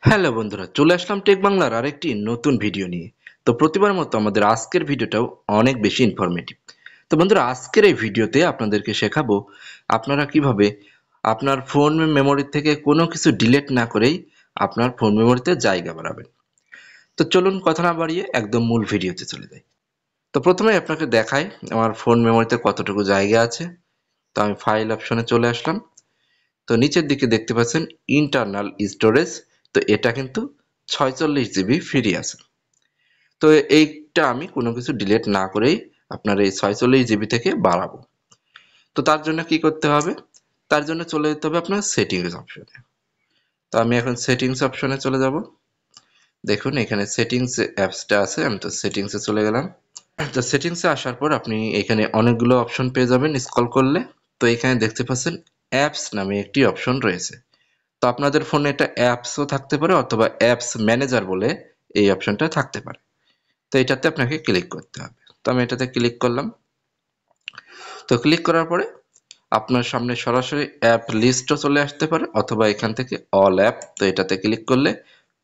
Hello বন্ধুরা, চলে আসলাম take বাংলার আরেকটি নতুন ভিডিও নিয়ে। তো প্রতিবার মতো আমাদের আজকের ভিডিওটাও অনেক বেশি ইনফরমেটিভ। তো বন্ধুরা, আজকের এই ভিডিওতে আপনাদেরকে শেখাবো আপনারা কিভাবে আপনার ফোন মেমোরি থেকে কোনো কিছু ডিলিট না করেই আপনার ফোন মেমোরিতে জায়গা বাড়াবেন। তো চলুন কথা না বাড়িয়ে একদম মূল ভিডিওতে চলে যাই। তো প্রথমে আপনাকে দেখাই আমার ফোন মেমোরিতে কতটুকু জায়গা আছে। তো আমি ফাইল অপশনে চলে আসলাম। তো নিচের দিকে দেখতে পাচ্ছেন ইন্টারনাল স্টোরেজ। তো এটা কিন্তু 46 জিবি ফ্রি আছে। তো এইটা আমি কোনো কিছু ডিলিট না করেই আপনার এই 46 জিবি থেকে বাড়াবো। তো তার জন্য কি করতে হবে? তার জন্য চলে যেতে হবে আপনার সেটিংস অপশনে। তো আমি এখন সেটিংস অপশনে চলে যাব। দেখুন এখানে সেটিংস অ্যাপসটা আছে, আমি তো সেটিংসে চলে গেলাম। তো সেটিংসে আসার পর আপনি এখানে অনেকগুলো অপশন পেয়ে যাবেন স্ক্রল করলে। তো এখানে দেখতে পাচ্ছেন অ্যাপস নামে একটি অপশন রয়েছে। তো আপনাদের ফোনে এটা অ্যাপসও থাকতে পারে অথবা অ্যাপস ম্যানেজার বলে এই অপশনটা থাকতে পারে। তো এটাতে আপনাকে ক্লিক করতে হবে। তো আমি এটাতে ক্লিক করলাম। তো ক্লিক করার পরে আপনার সামনে সরাসরি অ্যাপ লিস্টও চলে আসতে পারে অথবা এখান থেকে অল অ্যাপ, তো এটাতে ক্লিক করলে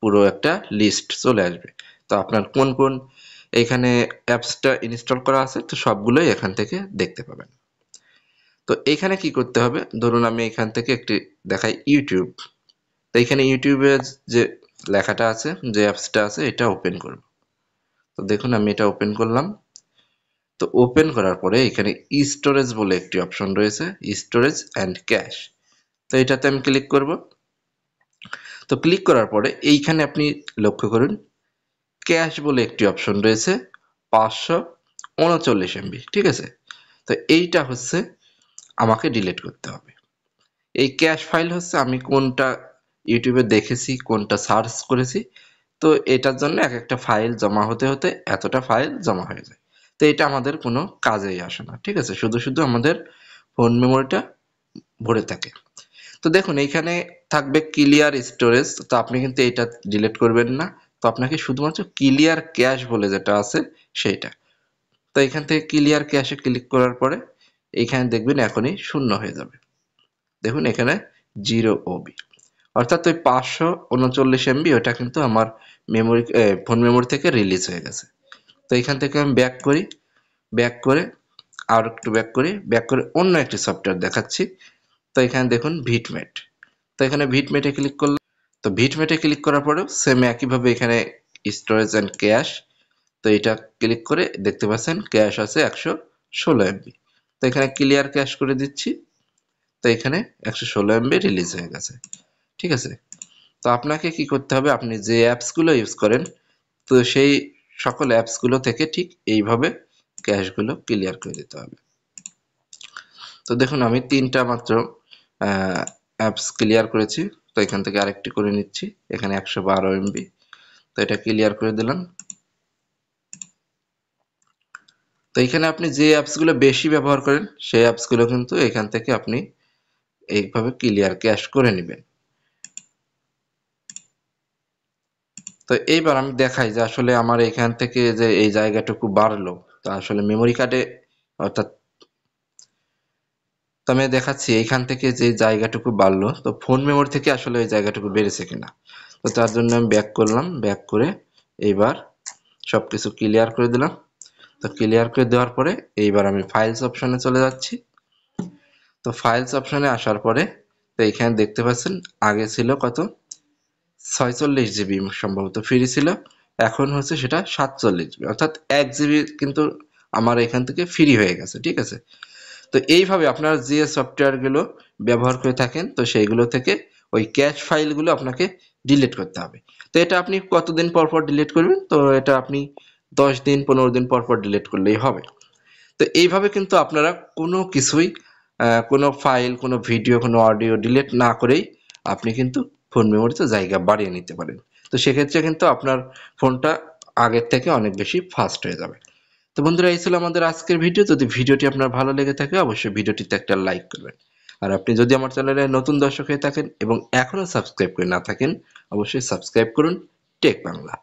পুরো একটা লিস্ট চলে আসবে। তো আপনার কোন কোন এখানে অ্যাপসটা ইনস্টল করা আছে তো সবগুলোই এখান থেকে দেখতে পাবেন। তো এখানে কি করতে হবে, ধরুন আমি এখান থেকে একটি দেখাই ইউটিউব। তো এখানে ইউটিউবের যে লেখাটা আছে, যে অ্যাপসটা আছে, এটা ওপেন করব। তো দেখুন আমি এটা ওপেন করলাম। তো ওপেন করার পরে এখানে স্টোরেজ বলে একটি অপশন রয়েছে, স্টোরেজ অ্যান্ড ক্যাশ। তো এটাতে আমি ক্লিক করব। তো ক্লিক করার পরে এইখানে আপনি লক্ষ্য করুন ক্যাশ বলে একটি অপশন রয়েছে, 539 এমবি, ঠিক আছে। তো এইটা হচ্ছে আমাকে ডিলিট করতে হবে। এই ক্যাশ ফাইল হচ্ছে আমি কোনটা ইউটিউবে দেখেছি, কোনটা সার্চ করেছি, তো এটার জন্য এক একটা ফাইল জমা হতে হতে এতটা ফাইল জমা হয়ে যায়। তো এটা আমাদের কোনো কাজেই আসে না, ঠিক আছে, শুধু শুধু আমাদের ফোন মেমোরিটা ভরে থাকে। তো দেখুন এইখানে থাকবে ক্লিয়ার স্টোরেজ, তো আপনি কিন্তু এটা ডিলিট করবেন না। তো আপনাকে শুধুমাত্র ক্লিয়ার ক্যাশ বলে যেটা আছে সেইটা। তো এখান থেকে ক্লিয়ার ক্যাশে ক্লিক করার পরে এইখানে দেখবেন এখনই শূন্য হয়ে যাবে। দেখুন এখানে 0 ওবি, অর্থাৎ ওই 539 এমবি ওটা কিন্তু আমার মেমোরি ফোন মেমোরি থেকে রিলিজ হয়ে গেছে। তো এখান থেকে আমি ব্যাক করি, ব্যাক করে আর একটু ব্যাক করে অন্য একটি সফটওয়্যার দেখাচ্ছি। তো এখানে দেখুন ভিটমেট। তো এখানে ভিটমেটে ক্লিক করলাম। তো ভিটমেটে ক্লিক করার পরেও সেম একইভাবে এখানে স্টোরেজ অ্যান্ড ক্যাশ, তো এটা ক্লিক করে দেখতে পাচ্ছেন ক্যাশ আছে 116 এমবি। তো এখানে ক্লিয়ার ক্যাশ করে দিচ্ছি। তো এখানে 116 এমবি রিলিজ হয়ে গেছে, ঠিক আছে। তো আপনাকে কি করতে হবে, আপনি যে অ্যাপসগুলো ইউজ করেন তো সেই সকল অ্যাপসগুলো থেকে ঠিক এইভাবে ক্যাশগুলো ক্লিয়ার করে দিতে হবে। তো দেখুন আমি 3টা মাত্র অ্যাপস ক্লিয়ার করেছি। তো এখান থেকে আরেকটি করে নিচ্ছি, এখানে 112 এমবি। তো এটা ক্লিয়ার করে দিলাম। তো এখানে আপনি যে অ্যাপসগুলো বেশি ব্যবহার করেন সেই অ্যাপসগুলো কিন্তু এখান থেকে আপনি এইভাবে ক্লিয়ার ক্যাশ করে নেবেন। তো এইবার আমি দেখাই যে আসলে আমার এখান থেকে যে এই জায়গাটুকু বাড়লো, তা আসলে মেমোরি কার্ডে, অর্থাৎ তো আমি দেখাচ্ছি এইখান থেকে যে জায়গাটুকু বাড়লো তো ফোন মেমোরি থেকে আসলে ওই জায়গাটুকু বেড়েছে কিনা। তো তার জন্য আমি ব্যাক করলাম, ব্যাক করে এইবার সবকিছু ক্লিয়ার করে দিলাম। তো ক্লিয়ার করে দেওয়ার পরে এইবার আমি ফাইলস অপশনে চলে যাচ্ছি। তো ফাইলস অপশনে আসার পরে তো এখানে দেখতে পাচ্ছেন আগে ছিল কত, 46 জিবি সম্ভবত ফ্রি ছিল, এখন হচ্ছে সেটা 47 জিবি, অর্থাৎ 1 জিবি কিন্তু আমার এখান থেকে ফ্রি হয়ে গেছে, ঠিক আছে। তো এইভাবে আপনারা যে সফটওয়্যারগুলো ব্যবহার করে থাকেন তো সেইগুলো থেকে ওই ক্যাশ ফাইলগুলো আপনাকে ডিলিট করতে হবে। তো এটা আপনি কতদিন পর পর ডিলিট করবেন, তো এটা আপনি 10 দিন 15 দিন পর পর ডিলিট করলেই হবে। তো এইভাবে কিন্তু আপনারা কোনো কিছুই কোনো ফাইল, কোনো ভিডিও, কোনো অডিও ডিলিট না করেই আপনি কিন্তু ফোন মেমোরিতে জায়গা বাড়িয়ে নিতে পারেন। তো সেক্ষেত্রে কিন্তু আপনার ফোনটা আগের থেকে অনেক বেশি ফাস্ট হয়ে যাবে। তো বন্ধুরা, এই ছিল আমাদের আজকের ভিডিও। যদি ভিডিওটি আপনার ভালো লেগে থাকে অবশ্যই ভিডিওটিতে একটা লাইক করবেন। আর আপনি যদি আমার চ্যানেলে নতুন দর্শক হয়ে থাকেন এবং এখনো সাবস্ক্রাইব করে না থাকেন অবশ্যই সাবস্ক্রাইব করুন টেক বাংলা।